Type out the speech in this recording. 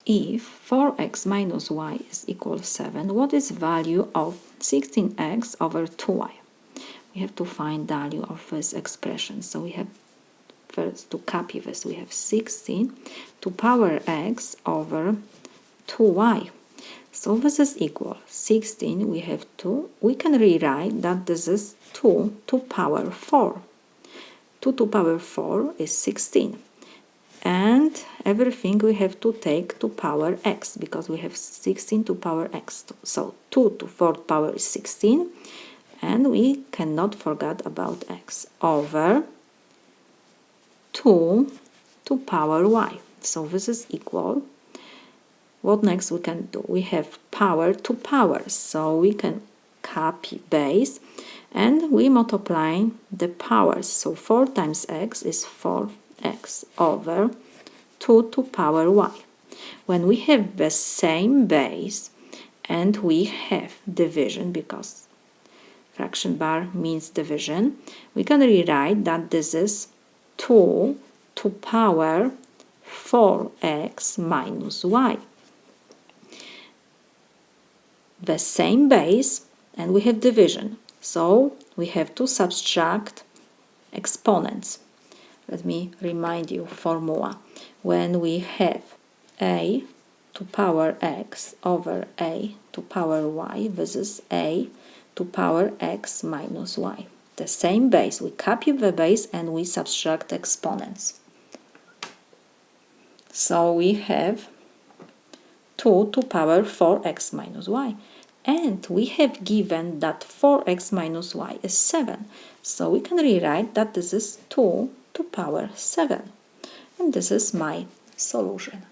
if 4x minus y is equal 7, what is value of 16x over 2y? We have to find value of this expression. So we have first to copy this. We have 16 to power x over 2y. So this is equal 16. We can rewrite that this is 2 to power 4. 2 to power 4 is 16. And everything we have to take to power x, because we have 16 to power x. So 2 to 4th power is 16, and we cannot forget about x, over 2 to power y. So this is equal. What next we can do? We have power to powers, so we can copy base and we multiply the powers. So 4 times x is 4x over 2 to power y. When we have the same base and we have division, because fraction bar means division, we can rewrite that this is 2 to power 4x minus y. The same base and we have division, so we have to subtract exponents. Let me remind you formula. When we have a to power x over a to power y, this is a to power x minus y. The same base, we copy the base and we subtract exponents. So we have 2 to power 4x minus y. And we have given that 4x minus y is 7. So we can rewrite that this is 2 to power 7. And this is my solution.